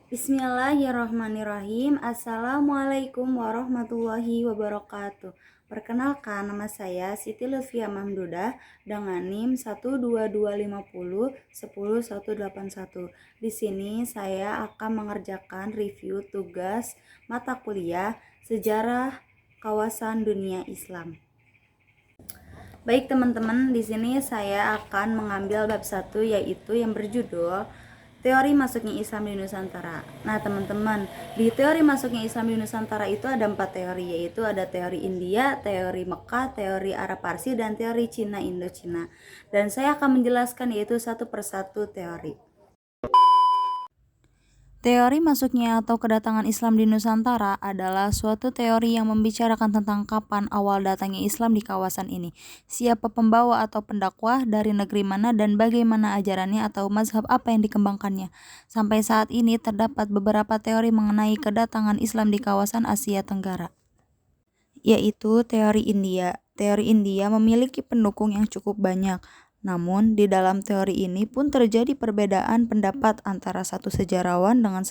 Bismillahirrahmanirrahim. Assalamualaikum warahmatullahi wabarakatuh. Perkenalkan, nama saya Siti Lutfia Mamdudah dengan NIM 12250 10181. Di sini saya akan mengerjakan review tugas mata kuliah Sejarah Kawasan Dunia Islam. Baik teman-teman, di sini saya akan mengambil bab 1 yaitu yang berjudul Teori Masuknya Islam di Nusantara. Nah teman-teman, di teori masuknya Islam di Nusantara itu ada 4 teori, yaitu ada teori India, teori Mekah, teori Arab Parsi, dan teori Cina Indochina. Dan saya akan menjelaskan yaitu satu persatu teori. Teori masuknya atau kedatangan Islam di Nusantara adalah suatu teori yang membicarakan tentang kapan awal datangnya Islam di kawasan ini, siapa pembawa atau pendakwah, dari negeri mana, dan bagaimana ajarannya atau mazhab apa yang dikembangkannya. Sampai saat ini terdapat beberapa teori mengenai kedatangan Islam di kawasan Asia Tenggara, yaitu teori India. Teori India memiliki pendukung yang cukup banyak. Namun, di dalam teori ini pun terjadi perbedaan pendapat antara satu sejarawan dengan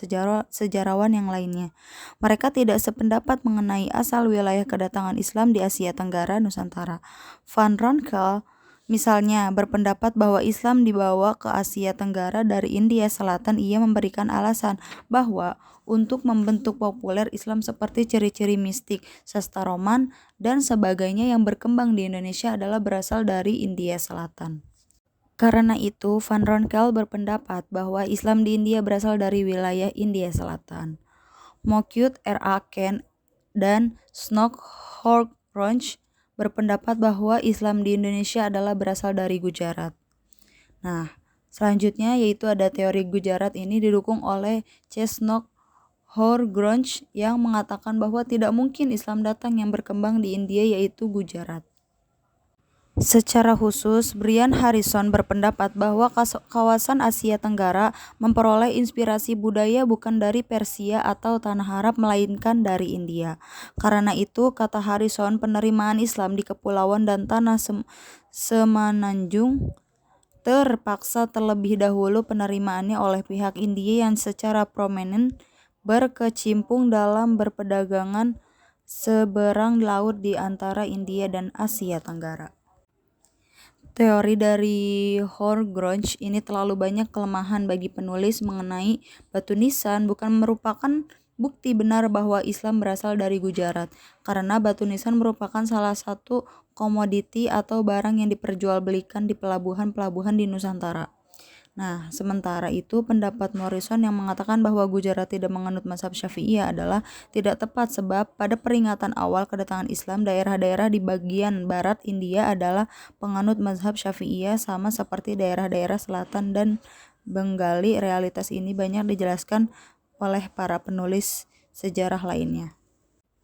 sejarawan yang lainnya. Mereka tidak sependapat mengenai asal wilayah kedatangan Islam di Asia Tenggara Nusantara. Van Ronkel misalnya berpendapat bahwa Islam dibawa ke Asia Tenggara dari India Selatan. Ia memberikan alasan bahwa untuk membentuk populer Islam seperti ciri-ciri mistik, sastra Roman, dan sebagainya yang berkembang di Indonesia adalah berasal dari India Selatan. Karena itu, Van Ronkel berpendapat bahwa Islam di India berasal dari wilayah India Selatan. Mokyut R.A. Kent dan Snodgrass berpendapat bahwa Islam di Indonesia adalah berasal dari Gujarat. Nah, selanjutnya yaitu ada teori Gujarat ini didukung oleh Snodgrass yang mengatakan bahwa tidak mungkin Islam datang yang berkembang di India yaitu Gujarat. Secara khusus, Brian Harrison berpendapat bahwa kawasan Asia Tenggara memperoleh inspirasi budaya bukan dari Persia atau Tanah Arab melainkan dari India. Karena itu, kata Harrison, penerimaan Islam di kepulauan dan tanah semenanjung terpaksa terlebih dahulu penerimaannya oleh pihak India yang secara prominent berkecimpung dalam berperdagangan seberang laut di antara India dan Asia Tenggara. Teori dari Horgrunge ini terlalu banyak kelemahan bagi penulis mengenai batu nisan bukan merupakan bukti benar bahwa Islam berasal dari Gujarat, karena batu nisan merupakan salah satu komoditi atau barang yang diperjualbelikan di pelabuhan-pelabuhan di Nusantara. Nah, sementara itu pendapat Morrison yang mengatakan bahwa Gujarat tidak menganut mazhab Syafi'iyah adalah tidak tepat sebab pada peringatan awal kedatangan Islam, daerah-daerah di bagian barat India adalah penganut mazhab Syafi'iyah sama seperti daerah-daerah selatan dan Bengali. Realitas ini banyak dijelaskan oleh para penulis sejarah lainnya.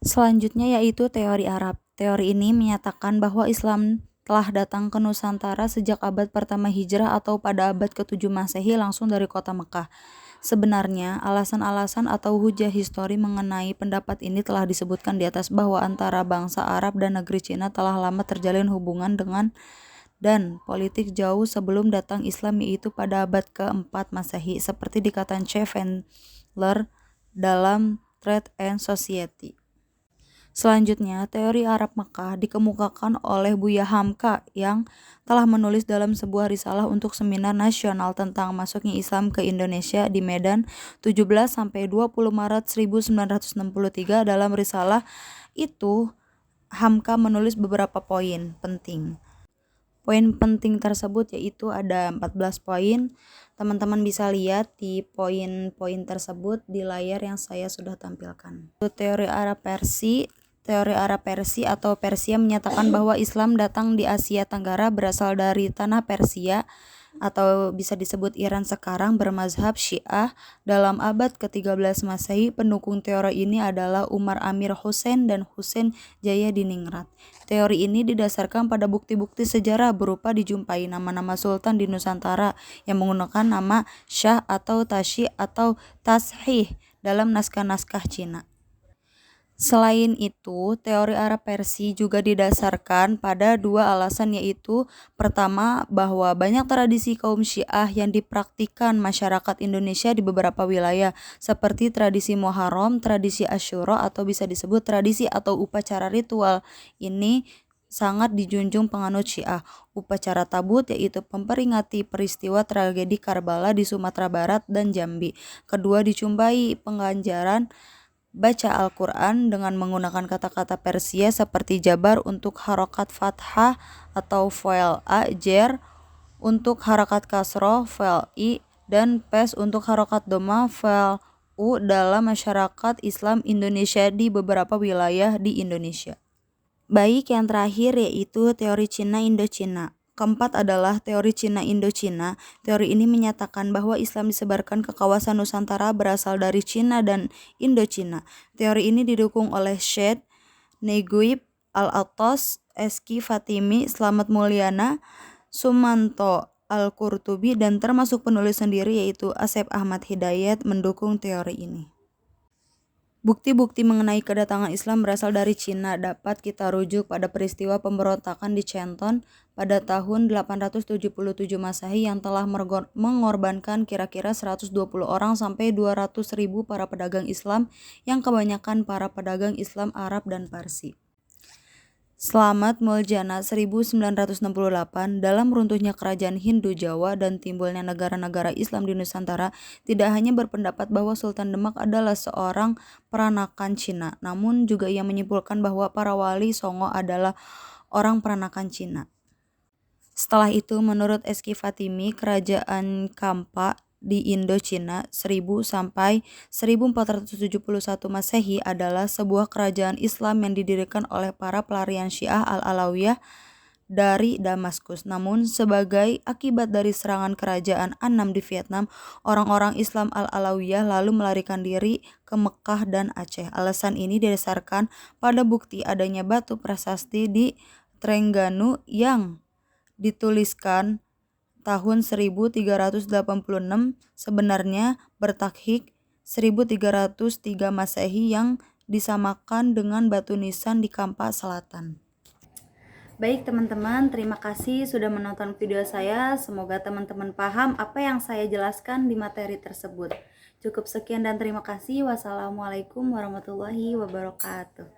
Selanjutnya yaitu teori Arab. Teori ini menyatakan bahwa Islam telah datang ke Nusantara sejak abad pertama Hijrah atau pada abad ke-7 Masehi langsung dari kota Mekah. Sebenarnya, alasan-alasan atau hujah histori mengenai pendapat ini telah disebutkan di atas bahwa antara bangsa Arab dan negeri Cina telah lama terjalin hubungan dengan dan politik jauh sebelum datang Islam, yaitu pada abad ke-4 Masehi, seperti dikatakan C. Vendler dalam Trade and Society. Selanjutnya, teori Arab Mekah dikemukakan oleh Buya Hamka yang telah menulis dalam sebuah risalah untuk seminar nasional tentang masuknya Islam ke Indonesia di Medan 17-20 Maret 1963. Dalam risalah itu, Hamka menulis beberapa poin penting. Poin penting tersebut yaitu ada 14 poin. Teman-teman bisa lihat di poin-poin tersebut di layar yang saya sudah tampilkan. Teori Arab Persia atau Persia menyatakan bahwa Islam datang di Asia Tenggara berasal dari tanah Persia atau bisa disebut Iran sekarang bermazhab Syiah. Dalam abad ke-13 Masehi, pendukung teori ini adalah Umar Amir Hussein dan Hussein Jayadiningrat. Teori ini didasarkan pada bukti-bukti sejarah berupa dijumpai nama-nama sultan di Nusantara yang menggunakan nama Shah atau Tashi atau Tashih dalam naskah-naskah Cina. Selain itu, teori Arab Persia juga didasarkan pada dua alasan, yaitu pertama, bahwa banyak tradisi kaum Syiah yang dipraktikkan masyarakat Indonesia di beberapa wilayah, seperti tradisi Muharram, tradisi Asyura, atau bisa disebut tradisi atau upacara ritual. Ini sangat dijunjung penganut Syiah. Upacara tabut yaitu memperingati peristiwa tragedi Karbala di Sumatera Barat dan Jambi. Kedua, dicumbai pengajaran baca Al-Quran dengan menggunakan kata-kata Persia seperti jabar untuk harokat fathah atau fa'il a, jer untuk harokat kasroh fa'il i, dan pes untuk harokat doma fa'il u dalam masyarakat Islam Indonesia di beberapa wilayah di Indonesia. Baik, yang terakhir yaitu teori Cina Indochina. Keempat adalah teori Cina Indochina. Teori ini menyatakan bahwa Islam disebarkan ke kawasan Nusantara berasal dari Cina dan Indochina. Teori ini didukung oleh Syed Neguib Al-Attas, Eski Fatimi, Slamet Mulyana, Sumanto Al-Qurtubi, dan termasuk penulis sendiri yaitu Asep Ahmad Hidayat mendukung teori ini. Bukti-bukti mengenai kedatangan Islam berasal dari Cina dapat kita rujuk pada peristiwa pemberontakan di Canton pada tahun 877 Masehi yang telah mengorbankan kira-kira 120 orang sampai 200.000 para pedagang Islam yang kebanyakan para pedagang Islam Arab dan Parsi. Slamet Muljana 1968, dalam runtuhnya kerajaan Hindu Jawa dan timbulnya negara-negara Islam di Nusantara, tidak hanya berpendapat bahwa Sultan Demak adalah seorang peranakan Cina, namun juga ia menyimpulkan bahwa para wali Songo adalah orang peranakan Cina. Setelah itu, menurut Eski Fatimi, kerajaan Kampa di Indochina 1000 sampai 1471 Masehi adalah sebuah kerajaan Islam yang didirikan oleh para pelarian Syiah Al-Alawiyah dari Damaskus. Namun, sebagai akibat dari serangan kerajaan Annam di Vietnam, orang-orang Islam Al-Alawiyah lalu melarikan diri ke Mekah dan Aceh. Alasan ini didasarkan pada bukti adanya batu prasasti di Trengganu yang dituliskan tahun 1386, sebenarnya bertakhik 1303 Masehi yang disamakan dengan batu nisan di Kampa Selatan. Baik teman-teman, terima kasih sudah menonton video saya. Semoga teman-teman paham apa yang saya jelaskan di materi tersebut. Cukup sekian dan terima kasih. Wassalamualaikum warahmatullahi wabarakatuh.